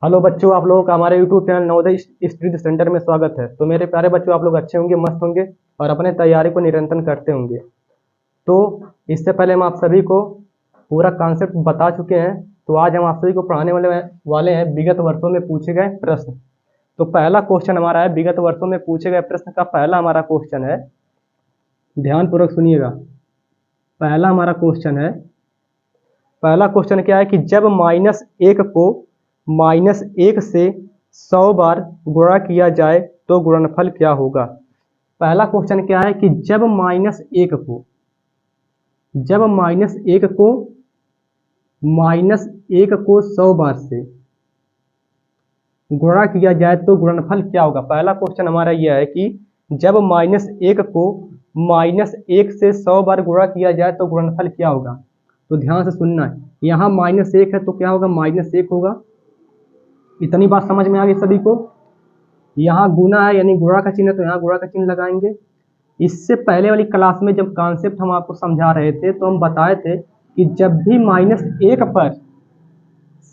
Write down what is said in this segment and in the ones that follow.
Hello बच्चों, आप लोगों का हमारे YouTube channel Navodaya study centre में स्वागत है। तो मेरे प्यारे बच्चों, आप लोग अच्छे होंगे, मस्त होंगे और अपने तैयारी को निरंतर करते होंगे। तो इससे पहले हम आप सभी को पूरा कॉन्सेप्ट बता चुके हैं। तो आज हम आप सभी को पढ़ाने वाले हैं विगत वर्षों में पूछे गए प्रश्न। तो पहला क्वेश्चन हमारा है, विगत वर्षों में पूछे गए प्रश्न का पहला हमारा क्वेश्चन है, ध्यानपूर्वक सुनिएगा। पहला हमारा क्वेश्चन है, पहला क्वेश्चन क्या है कि जब -1 को -1 से 100 बार गुणा किया जाए तो गुणनफल क्या होगा। पहला क्वेश्चन क्या है कि जब -1 को -1 को 100 बार से गुणा किया जाए तो गुणनफल क्या होगा। पहला क्वेश्चन हमारा यह है कि जब -1 को -1 से 100 बार गुणा किया जाए तो गुणनफल क्या होगा। तो ध्यान से सुनना है, यहाँ -1 है तो क्या होगा, -1 होगा। इतनी बात समझ में आ गई सभी को। यहाँ गुना है यानी गुणा का चिन्ह है तो यहाँ गुणा का चिन्ह लगाएंगे। इससे पहले वाली क्लास में जब कॉन्सेप्ट हम आपको समझा रहे थे तो हम बताए थे कि जब भी -1 पर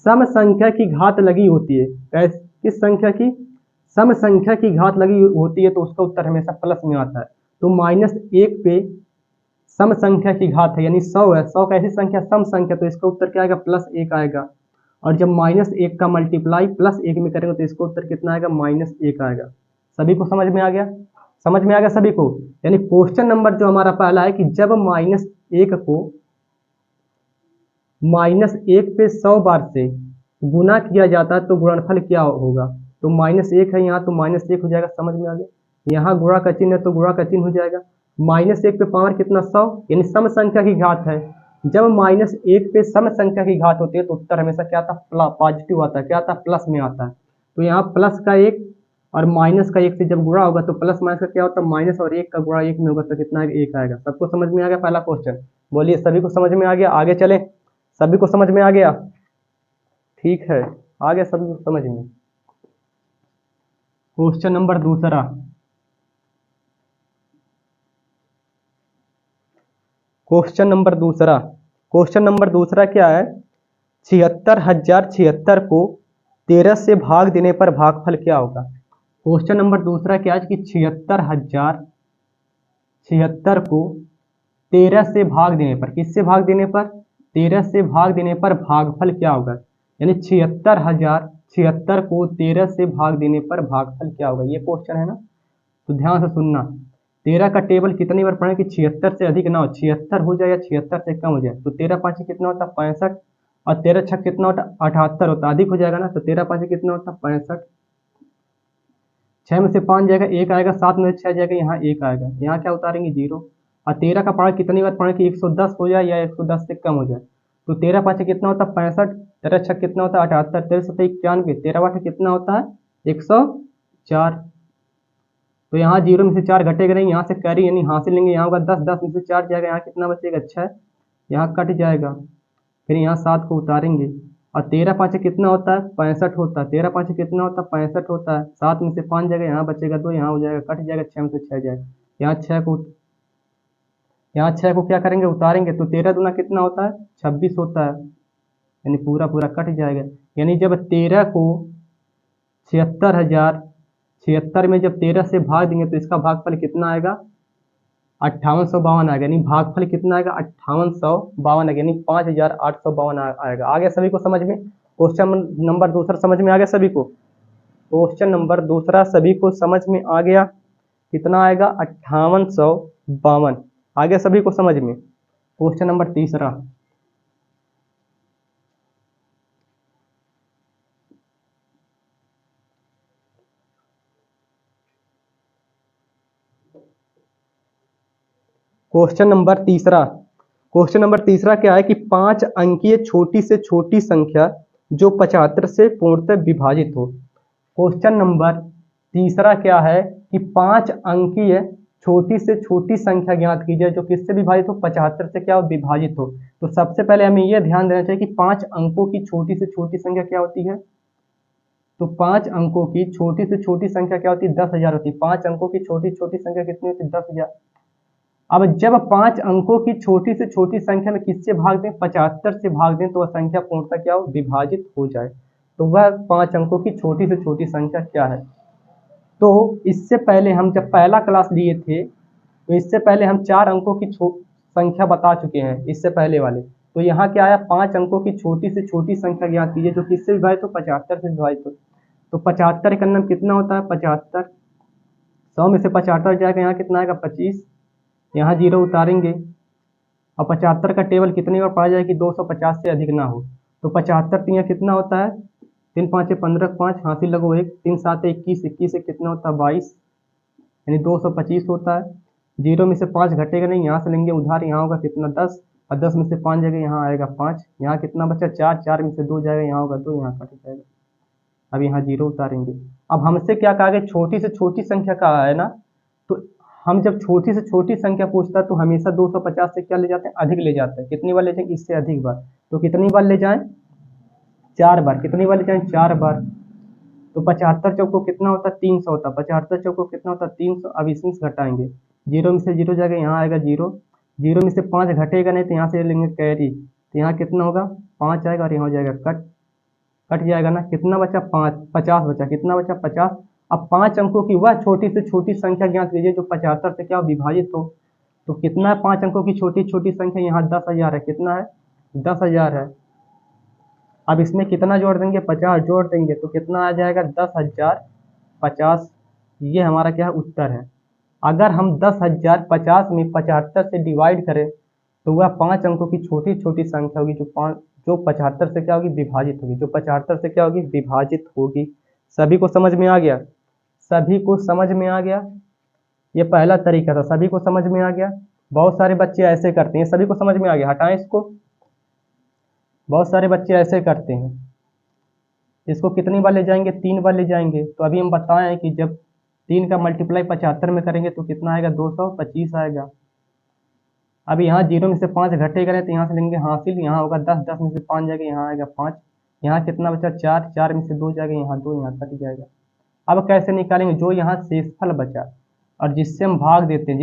सम संख्या की घात लगी होती है, किस संख्या की, सम संख्या की घात लगी होती है, तो उसका उत्तर हमेशा प्लस में आता है। तो -1 पे सम संख्या की घात है यानी 100 है, 100 कैसी संख्या, सम संख्या, तो इसका उत्तर क्या आएगा, +1 आएगा। और जब -1 का मल्टीप्लाई +1 में करेंगे तो इसका उत्तर कितना आएगा, -1 आएगा। सभी को समझ में आ गया, समझ में आ गया सभी को। यानी क्वेश्चन नंबर जो हमारा पहला है कि जब -1 को -1 पे 100 बार से गुना किया जाता है तो गुणनफल क्या होगा। तो -1 है यहाँ तो -1 हो जाएगा, समझ में आ गया। यहाँ गुणा का चिन्ह है तो गुणा का चिन्ह हो जाएगा। -1 पे पावर कितना, 100, यानी सम संख्या की घात है। जब -1 पे सम संख्या की घात होती है तो उत्तर हमेशा क्या आता, पॉजिटिव आता है, क्या आता, प्लस में आता है। तो यहाँ प्लस का 1 और -1 से जब गुणा होगा तो प्लस माइनस का क्या होता है, माइनस और 1 का गुणा 1 में होगा तो कितना आएगा, 1 आएगा। सबको समझ में आ गया पहला क्वेश्चन, बोलिए सभी को समझ में आ गया। आगे चले, सभी को समझ में आ गया, ठीक है, आ गया सभी को समझ में। क्वेश्चन नंबर दूसरा, क्वेश्चन नंबर दूसरा क्या है, 76,076 को 13 से भाग देने पर भागफल क्या होगा। क्वेश्चन नंबर दूसरा क्या है कि 76,076 को 13 से भाग देने पर, किससे भाग देने पर, 13 से भाग देने पर भागफल क्या होगा। यानी 76,076 को 13 से भाग देने पर भागफल क्या होगा, ये क्वेश्चन है ना। तो ध्यान से सुनना, 13 का टेबल कितनी बार पढ़े कि 76 से अधिक ना हो, 76 हो जाए या 76 से कम हो जाए। तो 13 5 कितना होता है, 65, और 13 6 कितना होता है, 78 होता है, अधिक हो जाएगा ना। तो 13 5 कितना होता है, 65, 6 में से 5 जाएगा, 1 आएगा, 7 में से 6 जाएगा, यहाँ 1 आएगा, यहाँ क्या उतारेंगे, 0। और 13 का पढ़ा कितनी बार पढ़े कि 110 हो जाए या 110 से कम हो जाए। तो 13 5 कितना होता है, 65, 13 6 कितना होता है, 78, 13 7 91, 13 8 कितना होता है, 104। तो यहाँ 0 में से 4 घटेगा नहीं, यहाँ से कैरी यानी हासिल लेंगे, यहाँ होगा 10, 10 में से 4 जाएगा, यहाँ कितना बचेगा, 6, यहाँ कट जाएगा, फिर यहाँ 7 को उतारेंगे। और 13 5 कितना होता है, 65 होता है, 13 5 कितना होता है, 65 होता है, 7 में से 5 जाएगा, यहाँ बचेगा 2, यहाँ हो जाएगा, कट जाएगा, 6 में से 6 जाएगा, यहाँ 6 को क्या करेंगे, उतारेंगे। तो 13 दूना कितना होता है, 26 होता है, यानी पूरा पूरा कट जाएगा। यानी जब 13 को 76,076 में जब 13 से भाग देंगे तो इसका भागफल कितना आएगा, 5852 आएगा। यानी भागफल कितना आएगा, 5852 आएगा, यानी 5852 आएगा। आ गया सभी को समझ में। क्वेश्चन नंबर दूसरा समझ में आ गया सभी को। क्वेश्चन नंबर दूसरा सभी को समझ में आ गया, कितना आएगा, 5852। आ गया सभी को समझ में। क्वेश्चन नंबर तीसरा, क्वेश्चन नंबर तीसरा क्या है कि 5 अंकीय छोटी से छोटी संख्या जो 75 से पूर्णतः विभाजित हो। क्वेश्चन नंबर तीसरा क्या है कि 5 अंकीय छोटी से छोटी संख्या ज्ञात कीजिए जो किससे विभाजित हो, 75 से क्या हो, विभाजित हो। तो सबसे पहले हमें यह ध्यान देना चाहिए कि 5 अंकों की छोटी से छोटी संख्या क्या होती है। तो 5 अंकों की छोटी से छोटी संख्या क्या होती है, 10,000 होती है। 5 अंकों की छोटी छोटी संख्या कितनी होती है, 10,000। अब जब 5 अंकों की छोटी से छोटी संख्या में किससे भाग दें, 75 से भाग दें तो वह संख्या पूर्णतः क्या हो, विभाजित हो जाए। तो वह 5 अंकों की छोटी से छोटी संख्या क्या है। तो इससे पहले हम जब पहला क्लास लिए थे तो इससे पहले हम 4 अंकों की संख्या बता चुके हैं इससे पहले वाले। तो यहाँ क्या आया, 5 अंकों की छोटी से छोटी संख्या ज्ञात कीजिए जो किससे विभाजित हो, 75 से विभाजित हो। तो 75 का नाम कितना होता है, 75। 100 में से 75 जाएगा, यहाँ कितना आएगा 25, यहाँ 0 उतारेंगे। और 75 का टेबल कितनी बार पढ़ा जाए कि 250 से अधिक ना हो। तो 75 3 कितना होता है, 3 5 15, 5 हासिल लगो 1, 3 7 21, 21 से कितना होता है 22, यानी 225 होता है। 0 में से 5 घटेगा नहीं, यहाँ से लेंगे उधार, यहाँ होगा कितना 10, और 10 में से 5 जाएगा, यहाँ आएगा 5, यहाँ कितना बचा 4, 4 में से 2 जाएगा, यहाँ होगा 2, यहाँ कट जाएगा। अब यहाँ 0 उतारेंगे। अब हमसे क्या कहा गया, छोटी से छोटी संख्या कहा है ना, तो हम जब छोटी से छोटी संख्या पूछता है तो हमेशा 250 से क्या ले जाते हैं, अधिक ले जाते हैं। कितनी बार ले जाएंगे, इससे अधिक बार। तो कितनी बार ले जाएं, 4 बार। कितनी बार ले जाएं, 4 बार। तो 75 चौको कितना होता है, 300 होता है। 75 चौको कितना होता है, 300। अब इसमें से घटाएंगे, 0 में से 0 जाएगा, यहाँ आएगा 0, 0 में से 5 घटेगा नहीं तो यहाँ से लेंगे कैरी, तो यहाँ कितना होगा 5 आएगा, और यहाँ हो जाएगा कट जाएगा ना। कितना बचा 5, 50 बचा। कितना बचा 50। अब 5 अंकों की वह छोटी से छोटी संख्या ज्ञात कीजिए जो 75 से क्या विभाजित हो। तो कितना है 5 अंकों की छोटी छोटी संख्या, यहाँ 10,000 है। कितना है 10,000 है। अब इसमें कितना जोड़ देंगे, 50 जोड़ देंगे, तो कितना आ जाएगा 10,050। ये हमारा क्या है, उत्तर है। अगर हम 10,050 में 75 से डिवाइड करें तो वह 5 अंकों की छोटी छोटी संख्या होगी जो 75 से क्या होगी, विभाजित होगी। जो 75 से क्या होगी, विभाजित होगी। सभी को समझ में आ गया, सभी को समझ में आ गया। ये पहला तरीका था, सभी को समझ में आ गया। बहुत सारे बच्चे ऐसे करते हैं, सभी को समझ में आ गया, हटाएं इसको। बहुत सारे बच्चे ऐसे करते हैं, इसको कितनी बार ले जाएंगे, 3 बार ले जाएंगे। तो अभी हम बताएं कि जब 3 का मल्टीप्लाई 75 में करेंगे तो कितना आएगा, 225 आएगा। अब यहाँ 0 में से 5 घटेगा नहीं तो यहाँ से लेंगे हासिल, यहाँ होगा 10, 10 में से 5 जाएगा, यहाँ आएगा 5, यहाँ कितना बचा 4, 4 में से 2 जाएगा, यहाँ 2, यहाँ कट जाएगा। अब कैसे निकालेंगे, जो यहाँ शेषफल बचा और जिससे हम भाग देते हैं,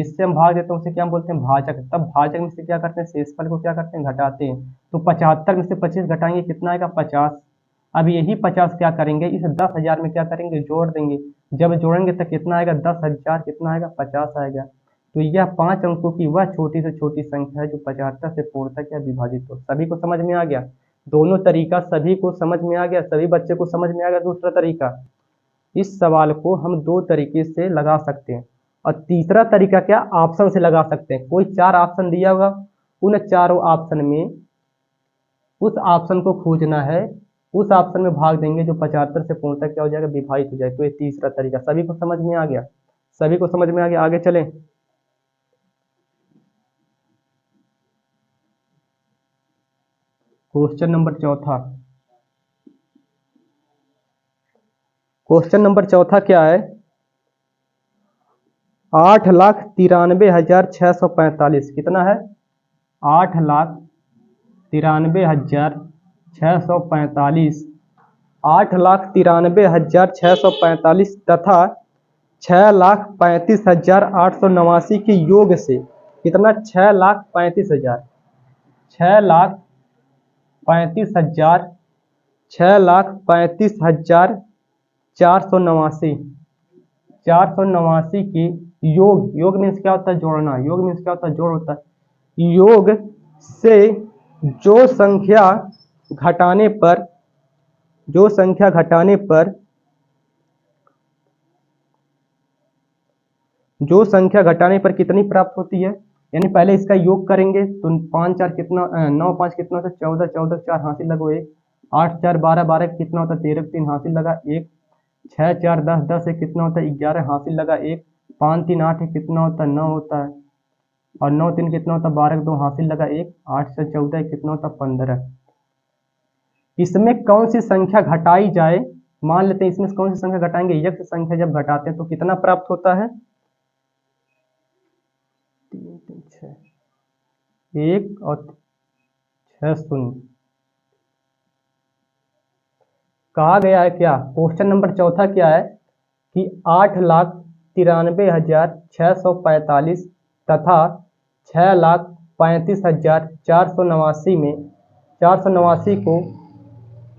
उसे क्या बोलते हैं, भाजक। तब भाजक में से क्या करते हैं, शेषफल को क्या करते हैं, घटाते हैं। तो 75 में से 25 घटाएंगे, कितना आएगा 50। अब यही 50 क्या करेंगे, इस 10,000 में क्या करेंगे, जोड़ देंगे। जब जोड़ेंगे तो कितना आएगा 10,000, कितना आएगा 50 आएगा। तो यह 5 अंकों की वह छोटी से छोटी संख्या है जो 75 से पूर्णतः क्या विभाजित हो। सभी को समझ में आ गया, दोनों तरीका सभी को समझ में आ गया, सभी बच्चे को समझ में आ गया। दूसरा तरीका, इस सवाल को हम 2 तरीके से लगा सकते हैं, और तीसरा तरीका क्या, ऑप्शन से लगा सकते हैं। कोई 4 ऑप्शन दिया होगा, उन चारों ऑप्शन में उस ऑप्शन को खोजना है, उस ऑप्शन में भाग देंगे जो 75 से पूर्णतः क्या हो जाएगा, विभाजित हो जाएगा। तो ये तीसरा तरीका। सभी को समझ में आ गया, सभी को समझ में आ गया। आगे चलें। क्वेश्चन नंबर चौथा। क्वेश्चन नंबर चौथा क्या है, 8,93,645 कितना है, 8,93,645, 8,93,645 तथा 6,35,889 के योग से कितना, 6,35,000, 6,35,000, 6,35,489, 489 के योग मीन्स क्या होता है, जोड़ना। योग मीन्स क्या होता है, जोड़ होता है। योग से जो संख्या घटाने पर कितनी प्राप्त होती है। यानी पहले इसका योग करेंगे तो 5 4 कितना, 9 5 कितना होता है, 14, 14 4 हासिल लगो 1, 8 4 12 12 कितना होता है, 13 3 हासिल लगा 1, 6 4 10 10 है कितना होता है, 11 हासिल लगा 1, 5 3 8 है कितना होता है, 9 होता है, और 9 3 कितना होता है, 12 2 हासिल लगा 1, 8 से 14 कितना होता है, 15। इसमें कौन सी संख्या घटाई जाए, मान लेते हैं इसमें कौन सी संख्या घटाएंगे, यक्ष संख्या जब घटाते हैं तो कितना प्राप्त होता है, 3 3 6 1 और 6 शून्य। कहा गया है क्या, क्वेश्चन नंबर चौथा क्या है कि 8,93,645 तथा 6,35,489 में 489 को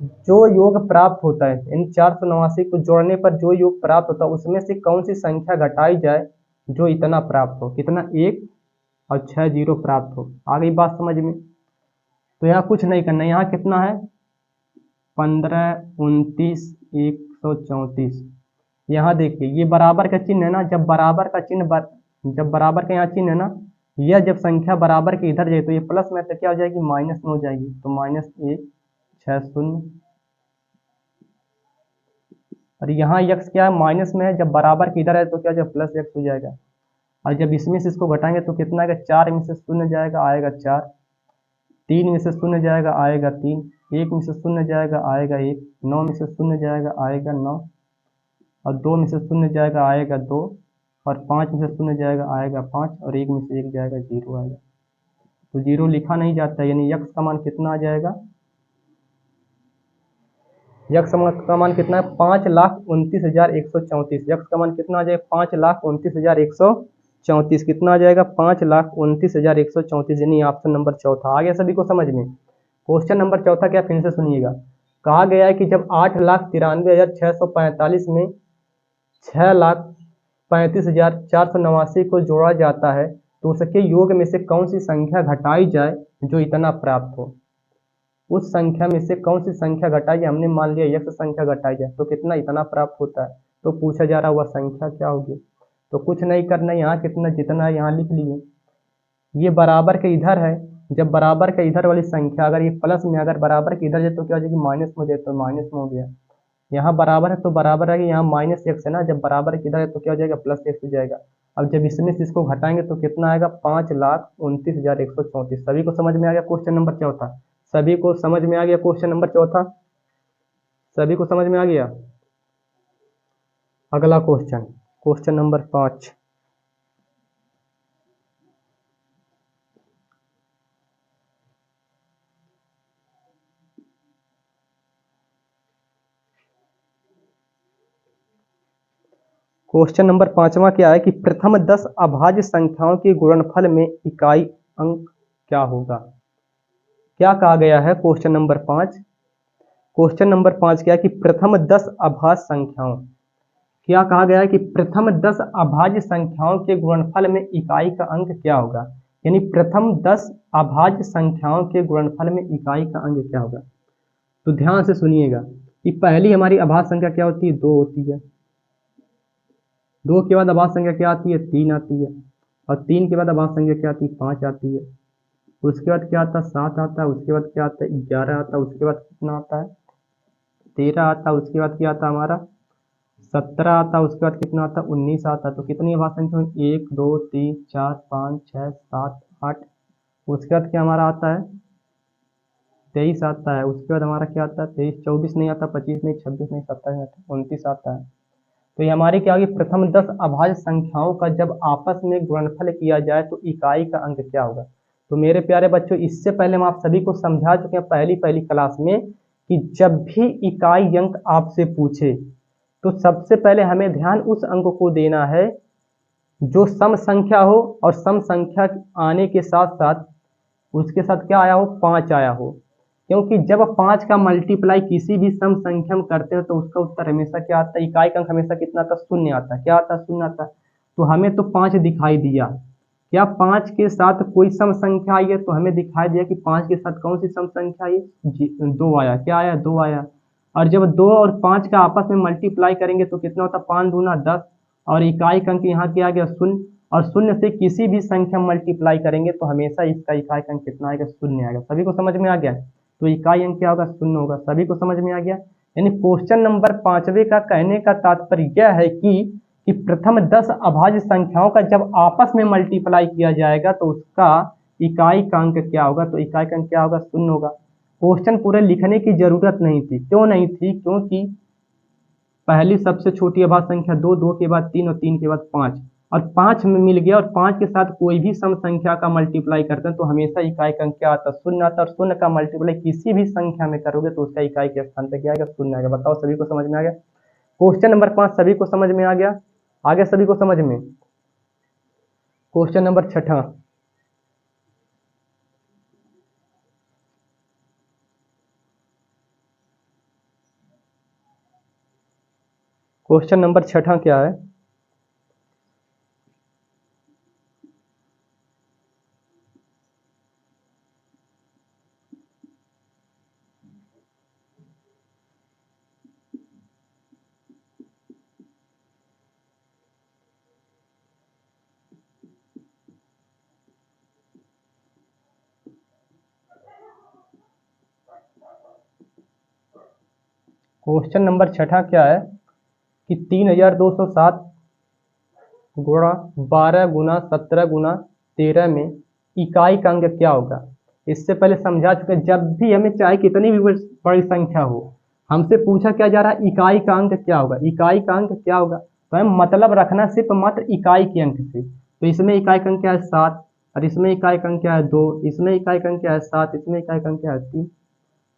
जो योग प्राप्त होता है, इन 489 को जोड़ने पर जो योग प्राप्त होता है उसमें से कौन सी संख्या घटाई जाए जो इतना प्राप्त हो, कितना, 1 और 6 जीरो प्राप्त हो। आ गई बात समझ में? तो यहाँ कुछ नहीं करना, यहाँ कितना है, 15 29 134। यहाँ देखिए ये बराबर का चिन्ह है ना, जब बराबर का चिन्ह जब बराबर का यहाँ चिन्ह है ना, यह जब संख्या बराबर के इधर जाए तो ये प्लस में तो क्या हो जाएगी, माइनस में हो जाएगी। तो -1 6 0, और यहाँ यक्स क्या है, माइनस में है, जब बराबर के इधर है तो क्या हो जाएगा, प्लस एक्स हो जाएगा। और जब इसमें से इसको घटाएंगे तो कितना आएगा, 4 में से शून्य जाएगा, आएगा 4, 3 में से शून्य जाएगा, आएगा 3, 1 में से शून्य जाएगा, आएगा 1, 9 में से शून्य जाएगा, आएगा 9, और 2 में से शून्य जाएगा, आएगा 2, और 5 में से शून्य जाएगा, आएगा 5, और 1 में से 1 जाएगा, 0 आएगा। तो 0 लिखा नहीं जाता, यानी यक्स का मान कितना आ जाएगा, यक्स का मान कितना है, 5,29,134। यक्स का मान कितना आ जाएगा, 5,29,134। कितना आ जाएगा, 5,29,134, यानी ऑप्शन नंबर चौथा आ गया सभी को समझ में। क्वेश्चन नंबर चौथा क्या, फिर से सुनिएगा। कहा गया है कि जब 8,93,645 में 6,35,489 को जोड़ा जाता है तो उसके योग में से कौन सी संख्या घटाई जाए जो इतना प्राप्त हो। उस संख्या में से कौन सी संख्या घटाई जाए, हमने मान लिया यक्स संख्या घटाई जाए तो कितना, इतना प्राप्त होता है। तो पूछा जा रहा हुआ संख्या क्या होगी। तो कुछ नहीं करना, यहाँ कितना जितना है यहाँ लिख लिए। ये बराबर के इधर है, जब बराबर के इधर वाली संख्या अगर ये प्लस में, अगर बराबर के इधर जाए तो क्या हो जाएगी, माइनस में हो जाए, तो माइनस में हो गया। यहाँ बराबर है तो बराबर है, यहाँ माइनस एक्स है ना, जब बराबर के इधर है तो क्या हो जाएगा, प्लस एक्स हो जाएगा। अब जब इसमें से इसको घटाएंगे तो कितना आएगा, 5,29,134। सभी को समझ में आ गया क्वेश्चन नंबर चौथा, सभी को समझ में आ गया क्वेश्चन नंबर चौथा, सभी को समझ में आ गया। अगला question, question number 5। Question number 5वां क्या है कि प्रथम 10 अभाज्य संख्याओं के गुणनफल में इकाई अंक क्या होगा। क्या कहा गया है क्वेश्चन नंबर 5, क्वेश्चन नंबर 5 क्या है कि प्रथम 10 अभाज्य संख्याओं, क्या कहा गया है कि प्रथम 10 अभाज्य संख्याओं के गुणनफल में इकाई का अंक क्या होगा। यानी प्रथम 10 अभाज्य संख्याओं के गुणनफल में इकाई का अंक क्या होगा। तो ध्यान से सुनिएगा कि पहली हमारी अभाज्य संख्या क्या होती है, 2 होती है। 2 के बाद अभाज्य संख्या क्या आती है, 3 आती है। और 3 के बाद अभाज्य संख्या क्या आती है, 5 आती है। उसके बाद क्या आता है, 7 आता है। उसके बाद क्या आता है, 11 आता है। उसके बाद कितना आता है, 13 आता है। उसके बाद क्या आता है हमारा, 17 आता है। उसके बाद कितना आता है, 19 आता है। तो कितनी अभाज्य संख्या हुई, 1 2 3 4 5 6 7 8। उसके बाद क्या हमारा आता है, 23 आता है। उसके बाद हमारा क्या आता है, 23 24 नहीं आता, 25 नहीं, 26 नहीं, 27 नहीं, 29 आता है। तो ये हमारी क्या होगी, प्रथम 10 अभाज्य संख्याओं का जब आपस में गुणनफल किया जाए तो इकाई का अंक क्या होगा। तो मेरे प्यारे बच्चों, इससे पहले हम आप सभी को समझा चुके हैं पहली पहली क्लास में कि जब भी इकाई अंक आपसे पूछे तो सबसे पहले हमें ध्यान उस अंक को देना है जो सम संख्या हो, और सम संख्या आने के साथ साथ उसके साथ क्या आया हो, 5 आया हो। क्योंकि जब 5 का मल्टीप्लाई किसी भी सम संख्या में करते हो तो उसका उत्तर हमेशा क्या आता है, इकाई का अंक हमेशा कितना आता है, शून्य आता है। क्या आता है, शून्य आता है। तो हमें तो 5 दिखाई दिया, क्या 5 के साथ कोई सम संख्या आई है, तो हमें दिखाई दिया कि 5 के साथ कौन सी सम संख्या आई, 2 आया। क्या आया, 2 आया। और जब 2 और 5 का आपस में मल्टीप्लाई करेंगे तो कितना होता है, 5 दूना 10, और इकाई का अंक यहाँ क्या आ गया, शून्य। और शून्य से किसी भी संख्या मल्टीप्लाई करेंगे तो हमेशा इसका इकाई का अंक कितना आएगा, शून्य आएगा। सभी को समझ में आ गया। तो इकाई अंक क्या होगा, शून्य होगा। सभी को समझ में आ गया। यानी क्वेश्चन नंबर 5वें का कहने का तात्पर्य यह है कि प्रथम 10 अभाज्य संख्याओं का जब आपस में मल्टीप्लाई किया जाएगा तो उसका इकाई का अंक क्या होगा। तो इकाई का अंक क्या होगा, शून्य होगा। क्वेश्चन पूरे लिखने की जरूरत नहीं थी। क्यों नहीं थी, क्योंकि पहली सबसे छोटी अभाज्य संख्या 2, 2 के बाद 3 और 3 के बाद 5, और 5 में मिल गया। और 5 के साथ कोई भी सम संख्या का मल्टीप्लाई करते हैं तो हमेशा इकाई का अंक क्या आता है, शून्य आता है। और शून्य का मल्टीप्लाई किसी भी संख्या में करोगे तो उसका इकाई के स्थान पे क्या आएगा, शून्य आएगा। बताओ सभी को समझ में आ गया। क्वेश्चन नंबर 5 सभी को समझ में आ गया, आगे सभी को समझ में। क्वेश्चन नंबर 6, क्वेश्चन नंबर 6 क्या है? क्वेश्चन नंबर 6 क्या है कि 3207 गुणा 12 गुना 17 गुना 13 में इकाई का अंक क्या होगा? इससे पहले समझा चुके, जब भी हमें चाहे कितनी भी बड़ी संख्या हो, हमसे पूछा क्या जा रहा है, इकाई का अंक क्या होगा, इकाई का अंक क्या होगा। तो हमें मतलब रखना सिर्फ मात्र इकाई के अंक से। तो इसमें इकाई का अंक क्या है 7, और इसमें इकाई का अंक क्या है 2, इसमें इकाई का अंक क्या है 7, इसमें इकाई का अंक क्या है 3।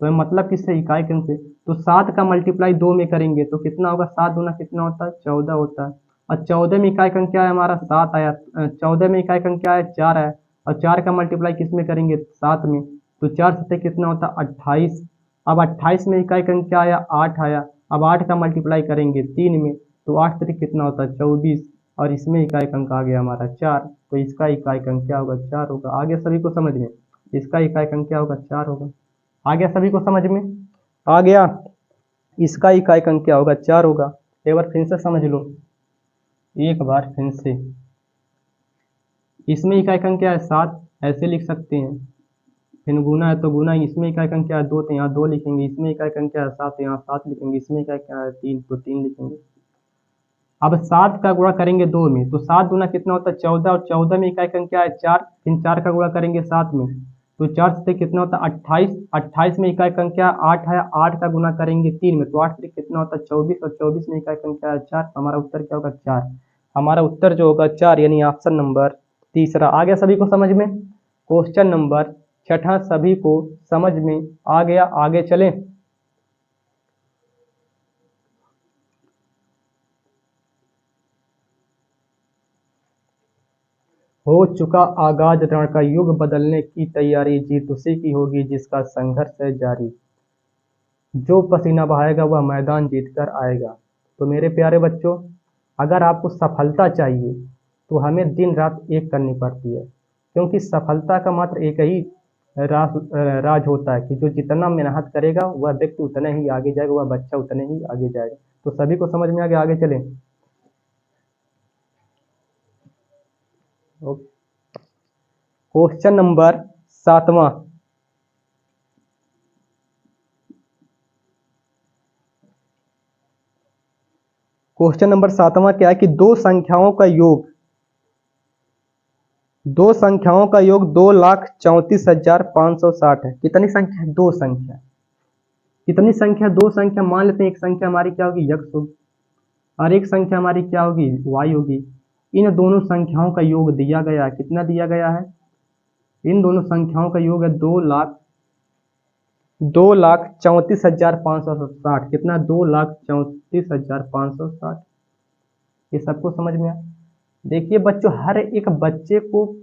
तो हमें मतलब किससे, इकाई के अंक से। तो 7 का मल्टीप्लाई 2 में करेंगे तो कितना होगा, 7 दूना कितना होता है 14 होता है। और 14 में इकाई का अंक क्या है हमारा 7 आया, 14 में इकाई का अंक क्या है 4 आया, और 4 का मल्टीप्लाई किस में करेंगे 7 में, तो 4 सत्ते कितना होता है 28। अब 28 में इकाई का अंक क्या आया 8 आया, अब 8 का मल्टीप्लाई करेंगे 3 में, तो 8 तरीक कितना होता है 24, और इसमें इकाई का अंक आ गया हमारा 4। तो इसका इकाई का अंक क्या होगा 4 होगा। आगे सभी को समझ में, इसका इकाई का अंक क्या होगा 4 होगा। आ गया सभी को समझ में, आ गया। इसका इकाई का अंक क्या होगा 4 होगा। एक बार फिर से समझ लो, एक बार फिर से। इसमें इकाई का अंक क्या है 7, ऐसे लिख सकते हैं। फिर गुना है तो गुना, इसमें इकाई का अंक क्या है 2, तो यहाँ 2 लिखेंगे। इसमें इकाई का अंक क्या है 7, तो यहाँ 7 लिखेंगे। इसमें इकाई क्या है 3, तो 3 लिखेंगे। अब 7 का गुणा करेंगे 2 में, तो 7 दूना कितना होता है 14, और 14 में इकाई का अंक क्या है 4, फिर 4 का गुणा करेंगे 7 में, तो 4 से कितना होता है 28, 28 में इकाई का अंक क्या है 8 है, 8 का गुना करेंगे 3 में, तो 8 से कितना होता है 24, और 24 में इकाई का अंक क्या है 4। हमारा उत्तर क्या होगा 4। हमारा उत्तर जो होगा 4, यानी ऑप्शन नंबर तीसरा। आ गया सभी को समझ में? क्वेश्चन नंबर 6 सभी को समझ में आ गया। आगे चलें। हो चुका आगाज रण का, युग बदलने की तैयारी, जीत उसी की होगी जिसका संघर्ष है जारी। जो पसीना बहाएगा वह मैदान जीत कर आएगा। तो मेरे प्यारे बच्चों, अगर आपको सफलता चाहिए तो हमें दिन रात एक करनी पड़ती है, क्योंकि सफलता का मात्र एक ही राज होता है कि जो जितना मेहनत करेगा वह व्यक्ति उतना ही आगे जाएगा, वह बच्चा उतने ही आगे जाएगा। तो सभी को समझ में आ गया, आगे चलें। क्वेश्चन नंबर 7वां। क्वेश्चन नंबर 7वां क्या है कि दो संख्याओं का योग 2,34,560 है। कितनी संख्या है, दो संख्या। कितनी संख्या, दो संख्या। मान लेते हैं एक संख्या हमारी क्या होगी x होगी, और एक संख्या हमारी क्या होगी y होगी। इन दोनों संख्याओं का योग दिया गया है। कितना दिया गया है, इन दोनों संख्याओं का योग है 2,34,560। कितना, 2,34,560। ये सबको समझ में आया? देखिए बच्चों, हर एक बच्चे को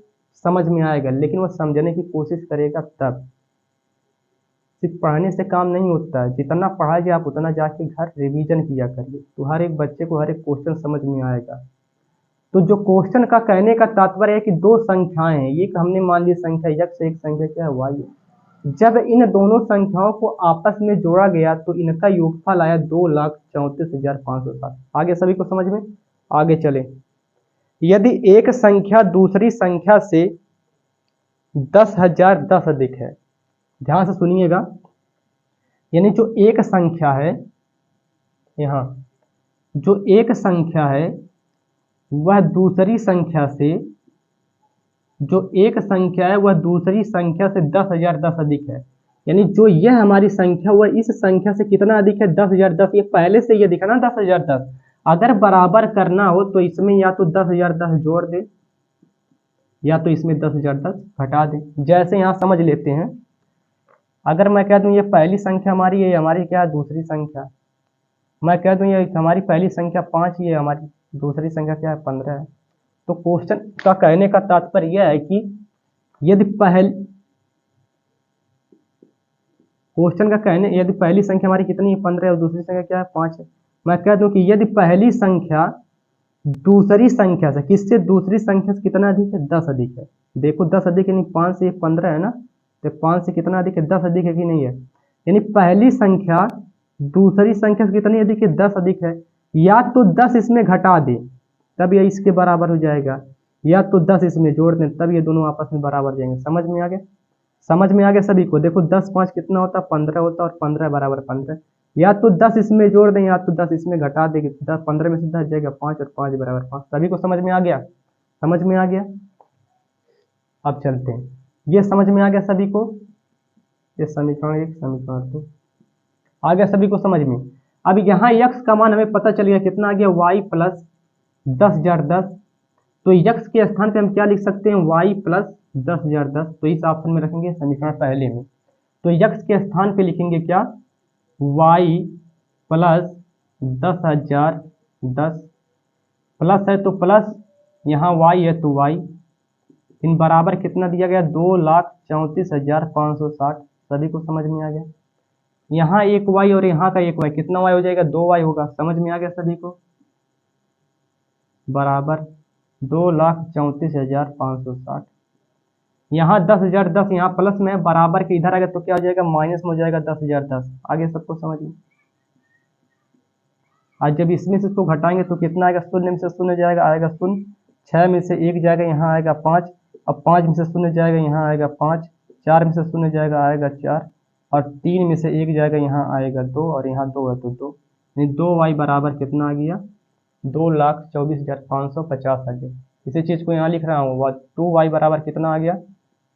समझ में आएगा, लेकिन वो समझने की कोशिश करेगा तब। सिर्फ पढ़ने से काम नहीं होता है, जितना पढ़ाइए आप उतना जाके घर रिवीजन किया करिए, तो हर एक बच्चे को हर एक क्वेश्चन समझ में आएगा। तो जो क्वेश्चन का कहने का तात्पर्य है कि दो संख्याएं हैं, एक हमने मान ली संख्या x, एक संख्या क्या है y है। जब इन दोनों संख्याओं को आपस में जोड़ा गया तो इनका योगफल आया 2,34,560। आगे सभी को समझ में, आगे चले। यदि एक संख्या दूसरी संख्या से 10,010 अधिक है, ध्यान से सुनिएगा, यानी जो एक संख्या है, यहाँ जो एक संख्या है वह दूसरी संख्या से, जो एक संख्या है वह दूसरी संख्या से 10,010 अधिक है। यानी जो यह हमारी संख्या वह इस संख्या से कितना अधिक है 10,010। ये पहले से ये दिखा ना 10,010। अगर बराबर करना हो तो इसमें या तो 10,010 जोड़ दे, या तो इसमें 10,010 घटा दे। जैसे यहाँ समझ लेते हैं, अगर मैं कह दूं ये पहली संख्या हमारी है, हमारी क्या है दूसरी संख्या। मैं कह दूं ये हमारी पहली संख्या 5, ये हमारी दूसरी संख्या क्या है 15 है। तो क्वेश्चन का कहने का तात्पर्य यह है कि यदि क्वेश्चन का कहने, यदि पहली संख्या हमारी कितनी है 15 है और दूसरी संख्या क्या है 5 है, मैं कह दूं कि यदि पहली संख्या दूसरी संख्या से, किससे, दूसरी संख्या से कितना अधिक है, 10 अधिक है। देखो 10 अधिक यानी 5 से 15 है ना, तो 5 से कितना अधिक है, 10 अधिक है कि नहीं है। यानी पहली संख्या दूसरी संख्या से कितनी अधिक है, 10 अधिक है। या तो 10 इसमें घटा दे तब ये इसके बराबर हो जाएगा, या तो 10 इसमें जोड़ दें तब ये दोनों आपस में बराबर हो जाएंगे। समझ में आ गया, समझ में आ गया सभी को। देखो 10 5 कितना होता है, 15 होता है, और 15 बराबर 15। या तो 10 इसमें जोड़ दें या तो 10 इसमें घटा देंगे, 10 15 में से 10 जाएगा 5 और 5 बराबर 5। सभी को समझ में आ गया, समझ में आ गया। अब चलते हैं, ये समझ में आ गया सभी को, ये समीकरण 1 समीकरण 2 आ गया सभी को समझ में। अब यहाँ x का मान हमें पता चल गया कितना आ गया, y प्लस 10,010। तो x के स्थान पे हम क्या लिख सकते हैं, y प्लस 10,010। तो इस ऑप्शन में रखेंगे समीकरण पहले में। तो x के स्थान पे लिखेंगे क्या, y प्लस 10,010। प्लस है तो प्लस, यहाँ y है तो y, इन बराबर कितना दिया गया, 2,34,560। सभी को समझ में आ गया। यहाँ एक y और यहाँ का एक y, कितना y हो जाएगा, 2y होगा। समझ में आ गया सभी को, बराबर 2,34,560। यहाँ 10,010 यहाँ प्लस में बराबर के इधर आ गया तो क्या हो जाएगा, माइनस में हो जाएगा 10,010। आगे सबको समझ में। आज जब इसमें से इसको घटाएंगे तो कितना आएगा, शून्य में से शून्य जाएगा, आएगा शून्य। 6 में से 1 जाएगा, यहाँ आएगा 5। अब 5 में से शून्य जाएगा, यहाँ आएगा 5। 4 में से शून्य जाएगा, आएगा 4। और 3 में से 1 जाएगा, यहाँ आएगा 2, और यहाँ 2 है तो 2। यानी 2y बराबर कितना आ गया, 2,24,550 आ गया। इसी चीज़ को यहाँ लिख रहा हूँ, 2y बराबर कितना आ गया,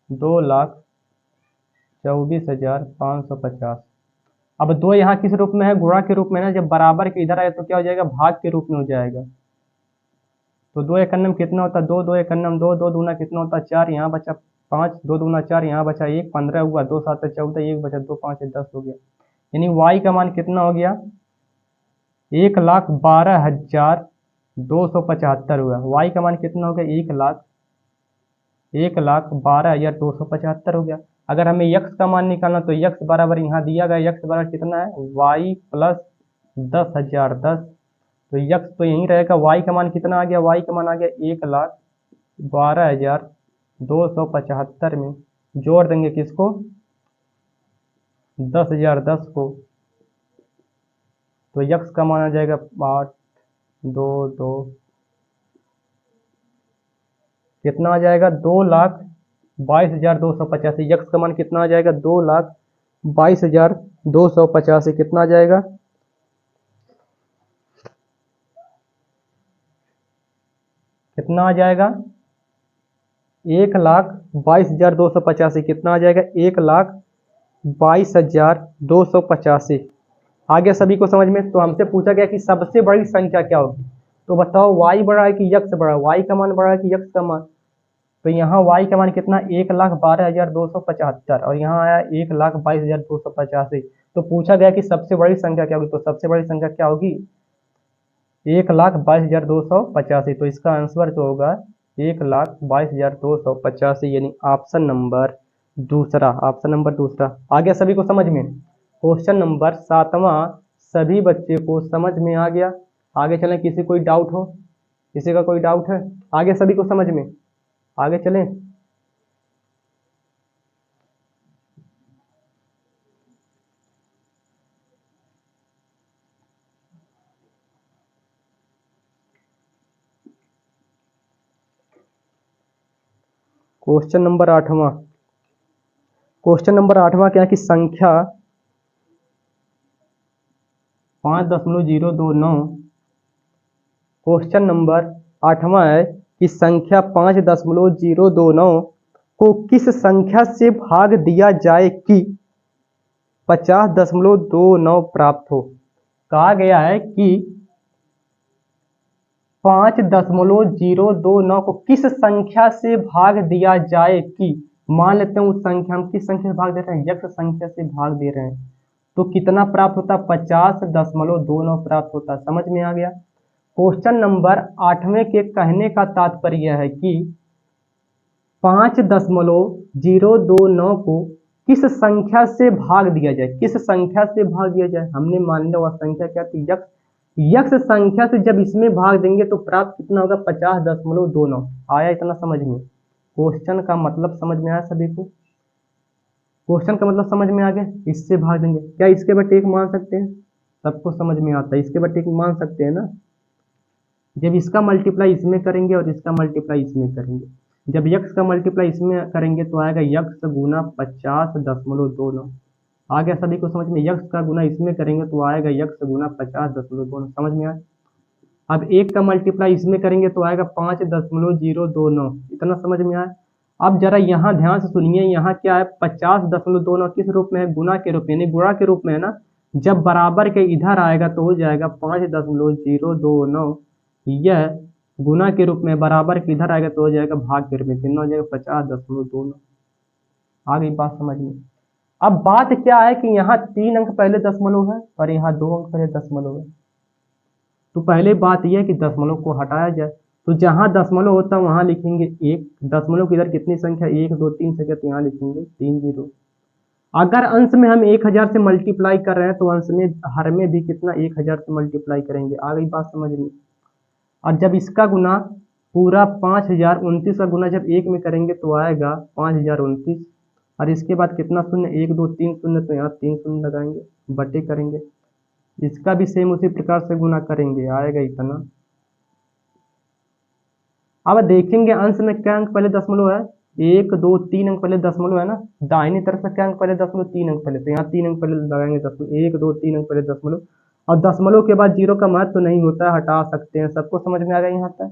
2,24,550। अब 2 यहाँ किस रूप में है, गुणा के रूप में ना, जब बराबर के इधर आए तो क्या हो जाएगा, भाग के रूप में हो जाएगा। तो 2 एकन्नम कितना होता है, 2 2 एकन्नम 2, 2 दूना कितना होता है 4, यहाँ बचा 5, 2 दूना 4, यहाँ बचा 1, 15 हुआ, 2 7 14, 1 बचा 2 5 10 हो गया। यानी y का मान कितना हो गया, 1,12,275 हुआ। y का मान कितना हो गया, 1,12,275 हो गया। अगर हमें x का मान निकालना तो x बराबर यहाँ दिया गया, x बराबर कितना है, y प्लस 10,010। तो x तो यहीं रहेगा। y का मान कितना आ गया, y का मान आ गया 1,12,275 में जोड़ देंगे किसको, 10,010 को, तो x का मान आ जाएगा 822, कितना आ जाएगा, 2,22,285। x का मान कितना आ जाएगा, 2,22,285। कितना आ जाएगा, कितना आ जाएगा, 1,22,285। कितना आ जाएगा, 1,22,285। आ गया सभी को समझ में। तो हमसे पूछा गया कि सबसे बड़ी संख्या क्या होगी, तो बताओ y बड़ा है कि x बड़ा है, y का मान बड़ा है कि x का मान। तो यहाँ y का मान कितना, 1,12,275, और यहाँ आया 1,22,285। तो पूछा गया कि सबसे बड़ी संख्या क्या होगी, तो सबसे बड़ी संख्या क्या होगी, 1,22,285। तो इसका आंसर जो होगा 1,22,285, यानी ऑप्शन नंबर दूसरा, ऑप्शन नंबर दूसरा। आ गया सभी को समझ में। क्वेश्चन नंबर 7वां सभी बच्चे को समझ में आ गया। आगे चलें, किसी कोई डाउट हो, किसी का कोई डाउट है, आगे सभी को समझ में, आगे चलें। क्वेश्चन नंबर 8वां, क्वेश्चन नंबर 8वां क्या है कि संख्या 5.029, क्वेश्चन नंबर 8वां है कि संख्या 5.029 को किस संख्या से भाग दिया जाए कि 50.29 प्राप्त हो। कहा गया है कि 5.029 को किस संख्या से भाग दिया जाए कि, मान लेते हैं उस संख्या, हम किस संख्या से भाग दे रहे हैं, x संख्या से भाग दे रहे हैं, तो कितना प्राप्त होता है, 50.29 प्राप्त होता है। समझ में आ गया। क्वेश्चन नंबर 8वें के कहने का तात्पर्य है कि 5.029 को किस संख्या से भाग दिया जाए, किस संख्या से भाग दिया जाए। हमने मान लिया वह संख्या क्या थी, x, यक्ष संख्या से जब इसमें भाग देंगे तो प्राप्त कितना होगा 50.29। आया इतना समझ में? क्वेश्चन का मतलब समझ में आया सभी को? क्वेश्चन का मतलब समझ में आ गया? इससे भाग देंगे, क्या इसके बटे एक मान सकते हैं? सबको समझ में आता है, इसके बटे एक मान सकते हैं ना। जब इसका मल्टीप्लाई इसमें करेंगे और इसका मल्टीप्लाई इसमें करेंगे, जब यक्ष का मल्टीप्लाई इसमें करेंगे तो आएगा यक्ष गुना 50.29। आ गया सभी को समझ में? यक्ष का गुना इसमें करेंगे तो आएगा यक्ष गुना 50.29। समझ में आया? अब एक का मल्टीप्लाई इसमें करेंगे तो आएगा 5.029। इतना समझ में आया? अब जरा यहाँ ध्यान से सुनिए, यहाँ क्या है 50.29 किस रूप में है? गुना के रूप में, यानी गुणा के रूप में है ना। जब बराबर के इधर आएगा तो हो जाएगा 5.029, यह गुना के रूप में, बराबर के इधर आएगा तो हो जाएगा भाग के रूप में, कितना हो जाएगा 50.29। आ गई बात समझ में? अब बात क्या है कि यहाँ 3 अंक पहले दशमलव है और यहाँ 2 अंक पहले दशमलव है। तो पहले बात यह है कि दशमलव को हटाया जाए, तो जहां दशमलव होता है वहां लिखेंगे 1। दशमलव की इधर कितनी संख्या? 1 2 3 संख्या, तो यहाँ लिखेंगे 3 0। अगर अंश में हम 1000 से मल्टीप्लाई कर रहे हैं तो अंश में हर में भी कितना 1000 से मल्टीप्लाई करेंगे। आ गई बात समझ में? और जब इसका गुना पूरा 5029 का गुना जब 1 में करेंगे तो आएगा 5029, और इसके बाद कितना शून्य? 1 2 3 शून्य, तो यहाँ 3 शून्य लगाएंगे, बटे करेंगे। इसका भी सेम उसी प्रकार से गुना करेंगे, आएगा इतना। अब देखेंगे अंश में क्या अंक पहले दशमलव है? 1 2 3 अंक पहले दशमलव है ना। दाहिनी तरफ से क्या अंक पहले दशमलव? 3 अंक पहले, तो यहाँ 3 अंक पहले लगाएंगे दशमलव, 1 2 3 अंक पहले दशमलव। और दशमलव के बाद जीरो का महत्व तो नहीं होता है, हटा सकते हैं। सबको समझ में आ गया यहाँ तक?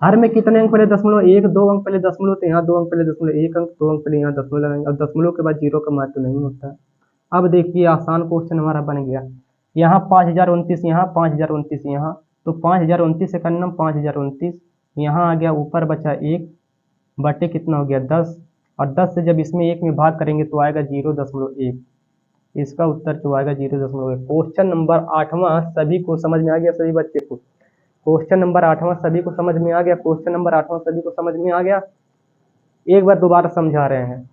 हर में कितने अंक पहले दशमलव? 1 2 अंक पहले दशमलव, तो यहाँ 2 अंक पहले दशमलव, 1 अंक 2 अंक पहले यहाँ दशमलव लगाएंगे, और दशमलव के बाद जीरो का महत्व नहीं होता है। अब देखिए आसान क्वेश्चन हमारा बन गया। यहाँ 5029, यहाँ 5029, यहाँ तो 5029 से करना 5029, यहाँ आ गया, ऊपर बचा 1 बटे कितना हो गया 10, और 10 से जब इसमें 1 में भाग करेंगे तो आएगा 0.1। इसका उत्तर जो आएगा 0.1। क्वेश्चन नंबर 8वां सभी को समझ में आ गया? सभी बच्चे को क्वेश्चन नंबर 8वां सभी को समझ में आ गया? क्वेश्चन नंबर 8वां सभी को समझ में आ गया? एक बार दोबारा समझा रहे हैं।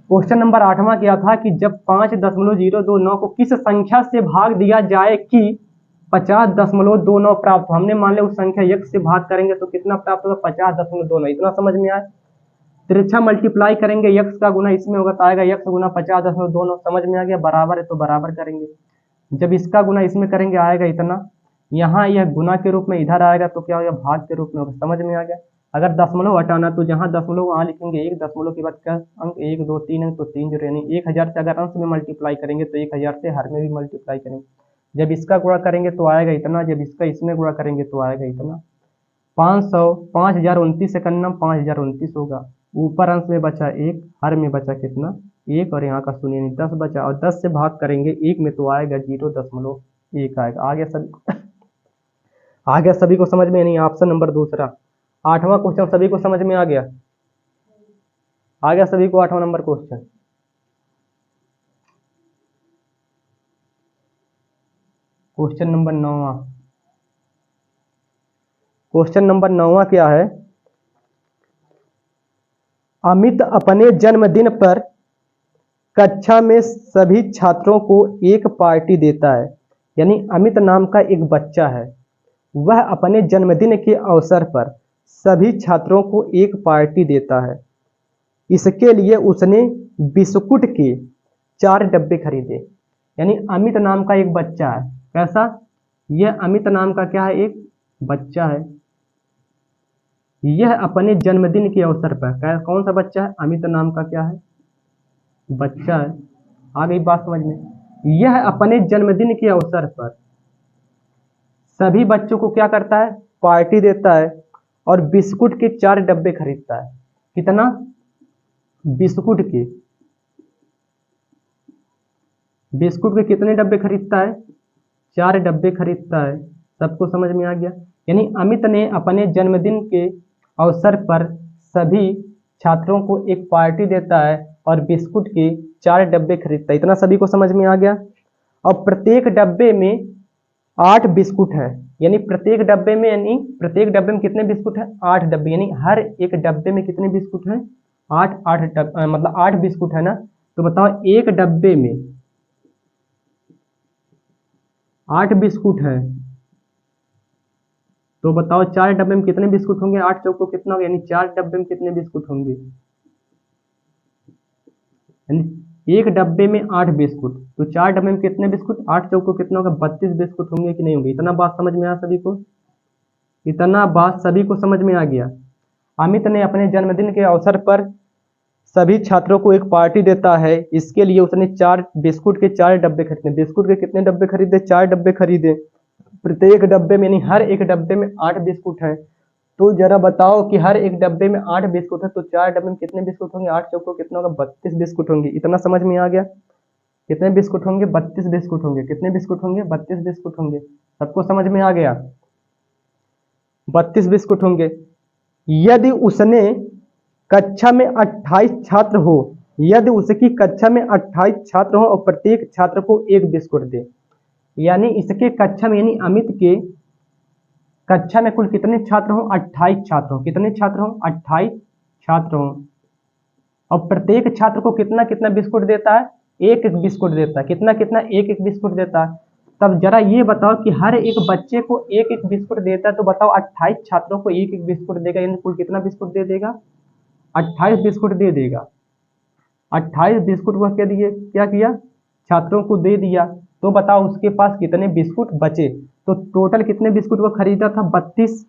क्वेश्चन नंबर 8वां क्या था कि जब 5.029 को किस संख्या से भाग दिया जाए कि 50.29 प्राप्त हो। हमने मान लिया उस संख्या यक्ष से भाग करेंगे तो कितना प्राप्त होगा? 50.29। इतना समझ में आया? तिरछा मल्टीप्लाई करेंगे, यक्ष का गुना इसमें होगा तो आएगा यक्ष गुना 50.29। समझ में आ गया? बराबर है तो बराबर करेंगे, जब इसका गुना इसमें करेंगे आएगा इतना। यहाँ यह गुना के रूप में इधर आएगा तो क्या होगा? भाग के रूप में होगा। समझ में आ गया? अगर दशमलव हटाना तो जहाँ दशमलव वहाँ लिखेंगे 1, दशमलव के बाद क्या अंक? 1 2 3 अंक, तो 3 0, यानी 1000 से अगर अंश में मल्टीप्लाई करेंगे तो 1000 से हर में भी मल्टीप्लाई करेंगे। जब इसका गुणा करेंगे तो आएगा इतना, जब इसका इसमें गुणा करेंगे तो आएगा इतना। 5029 से करना 5029 होगा। ऊपर अंश में बचा 1, हर में बचा कितना? 1, और यहाँ का शून्य नहीं 10 बचा, और 10 से भाग करेंगे 1 में तो आएगा 0.1 आएगा। आ गया सभी? आ गया सभी को समझ में? नहीं, ऑप्शन नंबर दूसरा 8वां क्वेश्चन सभी को समझ में आ गया? आ गया सभी को 8वां नंबर क्वेश्चन? क्वेश्चन नंबर 9वां। क्वेश्चन नंबर 9वां क्या है? अमित अपने जन्मदिन पर कक्षा में सभी छात्रों को एक पार्टी देता है। यानी अमित नाम का एक बच्चा है, वह अपने जन्मदिन के अवसर पर सभी छात्रों को एक पार्टी देता है। इसके लिए उसने बिस्कुट के 4 डब्बे खरीदे। यानी अमित नाम का एक बच्चा है। कैसा? यह अमित नाम का क्या है? एक बच्चा है। यह अपने जन्मदिन के अवसर पर, कौन सा बच्चा है? अमित नाम का क्या है? बच्चा है। आ गई बात समझ में? यह अपने जन्मदिन के अवसर पर सभी बच्चों को क्या करता है? पार्टी देता है, और बिस्कुट के 4 डब्बे खरीदता है। कितना? बिस्कुट के कितने डब्बे खरीदता है? 4 डब्बे खरीदता है। सबको समझ में आ गया? यानी अमित ने अपने जन्मदिन के अवसर पर सभी छात्रों को एक पार्टी देता है और बिस्कुट के 4 डब्बे खरीदता है। इतना सभी को समझ में आ गया? और प्रत्येक डब्बे में 8 बिस्कुट है। यानी प्रत्येक डब्बे में कितने बिस्कुट है? 8 डब्बे। यानी हर एक डब्बे में कितने बिस्कुट हैं? 8 मतलब 8 बिस्कुट है ना। तो बताओ एक डब्बे में 8 बिस्कुट है, तो बताओ 4 डब्बे में कितने बिस्कुट होंगे? 8 चौको कितना होगा, यानी 4 डब्बे में कितने बिस्कुट होंगे? यानी एक डब्बे में 8 बिस्कुट, तो 4 डब्बे में कितने बिस्कुट? 8 चौको कितना होगा? 32 बिस्कुट होंगे कि नहीं होंगे? इतना बात समझ में आया सभी को? इतना बात सभी को समझ में आ गया? अमित ने अपने जन्मदिन के अवसर पर सभी छात्रों को एक पार्टी देता है। इसके लिए उसने 4 बिस्कुट के 4 डब्बे खरीदे। बिस्कुट के कितने डब्बे खरीदे? 4 डब्बे खरीदे। प्रत्येक डब्बे में यानी हर एक डब्बे में 8 बिस्कुट है। तो जरा बताओ कि हर एक डब्बे में 8 बिस्कुट है, तो 4 डब्बे में कितने बिस्कुट होंगे? 8 चौको कितना होगा? 32 बिस्कुट होंगे। इतना समझ में आ गया? कितने बिस्कुट होंगे? 32 बिस्कुट होंगे। कितने बिस्कुट होंगे? 32 बिस्कुट होंगे। सबको समझ में आ गया? 32 बिस्कुट होंगे। यदि उसने कक्षा में 28 छात्र हो, यदि उसकी कक्षा में 28 छात्र हो और प्रत्येक छात्र को एक बिस्कुट दे, यानी इसके कक्षा में, यानी अमित के कक्षा में कुल कितने छात्र हो? 28 छात्र हो। कितने छात्र हो? 28 छात्र हो। और प्रत्येक छात्र को कितना कितना बिस्कुट देता है? एक एक बिस्कुट देता है। कितना कितना? एक एक बिस्कुट देता है। तब जरा ये बताओ कि हर एक बच्चे को एक एक बिस्कुट देता है, तो बताओ 28 छात्रों को एक एक बिस्कुट देगा, यानी कुल कितना बिस्कुट दे देगा? 28 बिस्कुट दे देगा। 28 बिस्कुट वह क्या दिए, क्या किया? छात्रों को दे दिया। तो बताओ उसके पास कितने बिस्कुट बचे? तो टोटल कितने बिस्कुट वो खरीदा था? 32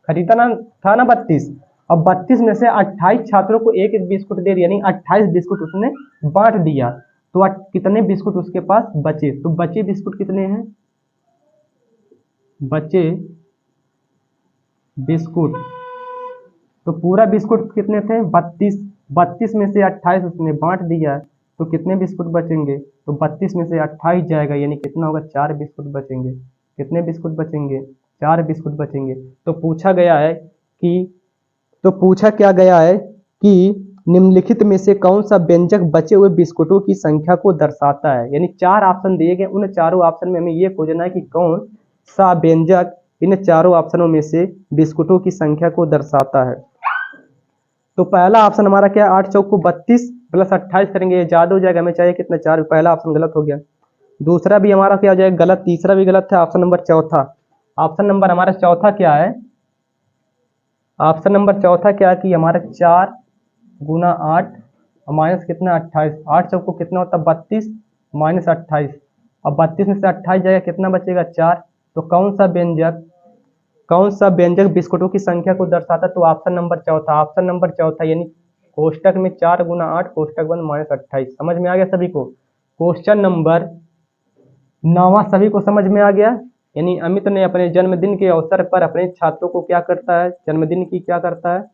खरीदा ना था ना, 32। अब 32 में से 28 छात्रों को एक एक बिस्कुट दे दिया, यानी 28 बिस्कुट उसने बांट दिया। तो कितने बिस्कुट उसके पास बचे? तो बचे बिस्कुट कितने हैं? बचे बिस्कुट, तो पूरा बिस्कुट कितने थे? 32। 32 में से 28 उसने बांट दिया, तो कितने बिस्कुट बचेंगे? तो 32 में से 28 जाएगा, यानी कितना होगा? 4 बिस्कुट बचेंगे। कितने बिस्कुट बचेंगे? 4 बिस्कुट बचेंगे। तो पूछा गया है कि तो पूछा क्या गया है कि निम्नलिखित में से कौन सा व्यंजक बचे हुए बिस्कुटों की संख्या को दर्शाता है? यानी 4 ऑप्शन दिए गए, उन चारों ऑप्शन में हमें यह खोजना है कि कौन सा व्यंजक इन चारों ऑप्शनों में से बिस्कुटों की संख्या को दर्शाता है। तो पहला ऑप्शन हमारा क्या है? 8 चौको 32 प्लस 28 करेंगे, ये ज्यादा हो जाएगा, हमें चाहिए कितना? 4। पहला ऑप्शन गलत हो गया। दूसरा भी हमारा क्या हो जाएगा? गलत। तीसरा भी गलत है। ऑप्शन नंबर चौथा, ऑप्शन नंबर हमारा चौथा क्या है? ऑप्शन नंबर चौथा क्या है कि हमारा 4 गुना 8 और माइनस कितना? 28। 8 चौको कितना होता है? 32 माइनस 28। अब 32 में से 28 जाएगा, कितना बचेगा? 4। तो कौन सा व्यंजक बिस्कुटों की संख्या को दर्शाता? तो ऑप्शन नंबर चौथा। ऑप्शन नंबर चौथा, यानी कोष्टक में 4 गुना 8 कोष्टक बंद माइनस 28। समझ में आ गया सभी को? क्वेश्चन नंबर 9 सभी को समझ में आ गया? यानी अमित ने अपने जन्मदिन के अवसर पर अपने छात्रों को क्या करता है? जन्मदिन की क्या करता है?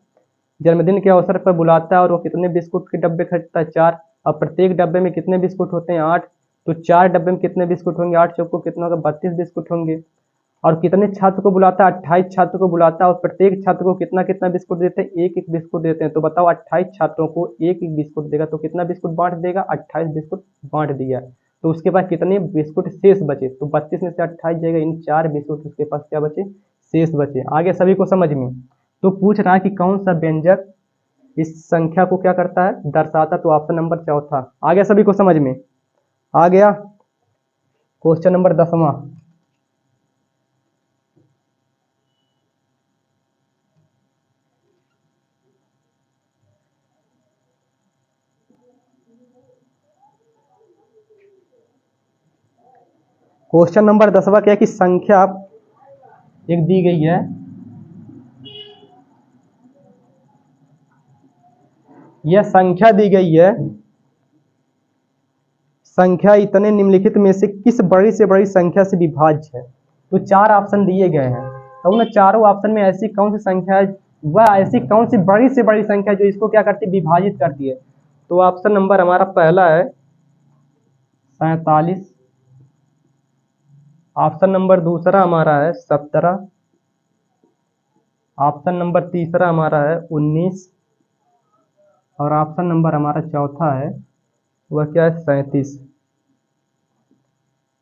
जन्मदिन के अवसर पर बुलाता है और वो कितने बिस्कुट के डब्बे खरीदता है? 4। और प्रत्येक डब्बे में कितने बिस्कुट होते हैं? 8। तो 4 डब्बे में कितने बिस्कुट होंगे? 8 चौको कितना होगा? 32 बिस्कुट होंगे। और कितने छात्र को बुलाता है? 28 छात्र को बुलाता है और प्रत्येक छात्र को कितना कितना बिस्कुट देते हैं? एक एक बिस्कुट देते हैं। तो बताओ 28 छात्रों को एक एक बिस्कुट देगा, तो कितना बिस्कुट बांट देगा? 28 बिस्कुट बांट दिया। तो उसके पास कितने बिस्कुट शेष बचे? तो 32 में से 28 जाएगा, इन 4 बिस्कुट उसके पास क्या बचे? शेष बचे। आगे सभी को समझ में? तो पूछ रहा है कि कौन सा व्यंजक इस संख्या को क्या करता है? दर्शाता। तो ऑप्शन नंबर चौथा। आ गया सभी को समझ में? आ गया? क्वेश्चन नंबर 10वां, क्वेश्चन नंबर 10वां क्या है कि संख्या एक दी गई है, यह संख्या दी गई है, संख्या इतने निम्नलिखित में से किस बड़ी से बड़ी संख्या से विभाज्य है? तो 4 ऑप्शन दिए गए हैं, तो उन चारों ऑप्शन में ऐसी कौन सी संख्या है, वह ऐसी कौन सी बड़ी से बड़ी संख्या जो इसको क्या करती है? विभाजित करती है। तो ऑप्शन नंबर हमारा पहला है 47। ऑप्शन नंबर दूसरा हमारा है 17। ऑप्शन नंबर तीसरा हमारा है 19। और ऑप्शन नंबर हमारा चौथा है वह क्या है? 37।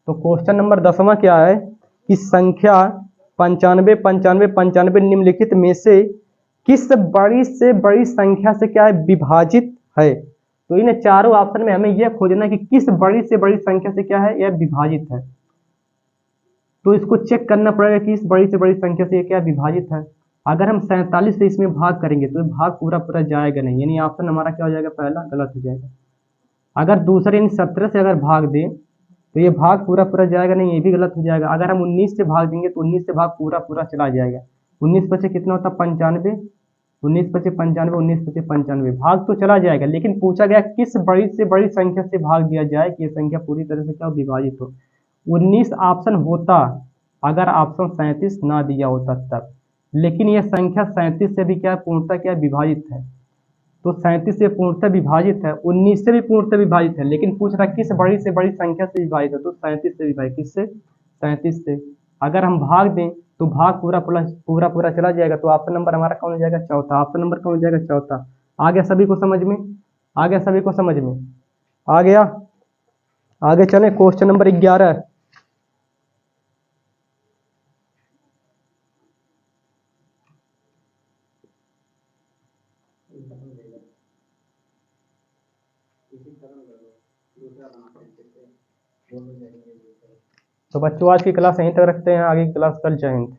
तो क्वेश्चन नंबर 10वां क्या है कि संख्या 95 95 95 निम्नलिखित में से किस बड़ी से बड़ी संख्या से क्या है? विभाजित है। तो इन चारों ऑप्शन में हमें यह खोजना है कि किस बड़ी से बड़ी संख्या से क्या है? यह विभाजित है। तो इसको चेक करना पड़ेगा कि इस बड़ी से बड़ी संख्या से ये क्या विभाजित है। अगर हम 47 से इसमें भाग करेंगे तो ये भाग पूरा पूरा जाएगा नहीं, यानी ऑप्शन हमारा क्या हो जाएगा, पहला गलत हो जाएगा। अगर दूसरे यानी 17 से अगर भाग दें तो ये भाग पूरा पूरा जाएगा नहीं, ये भी गलत हो जाएगा। अगर हम 19 से भाग देंगे तो 19 से भाग पूरा पूरा चला जाएगा। 19 बचे कितना होता है, 95। 19 बचे 95, 19 बचे 95, भाग तो चला जाएगा। लेकिन पूछा गया किस बड़ी से बड़ी संख्या से भाग दिया जाए कि ये संख्या पूरी तरह से क्या विभाजित हो। 19 ऑप्शन होता अगर ऑप्शन 37 ना दिया होता तब, लेकिन यह संख्या 37 से भी क्या पूर्णतः क्या विभाजित है। तो 37 से पूर्णतः विभाजित है, 19 से भी पूर्णतः विभाजित है, लेकिन पूछ रहा किस बड़ी से बड़ी संख्या से विभाजित है, तो 37 से विभाजित, किससे, 37 से। अगर हम भाग दें तो भाग पूरा पूरा पूरा पूरा चला जाएगा, तो ऑप्शन नंबर हमारा कौन हो जाएगा, चौथा। ऑप्शन नंबर कौन हो जाएगा, चौथा। आ गया सभी को समझ में, आ गया सभी को समझ में, आ गया। आगे चले क्वेश्चन नंबर 11। तो बच्चों आज की क्लास यहीं तक रखते हैं, आगे की क्लास कल। जय हिंद।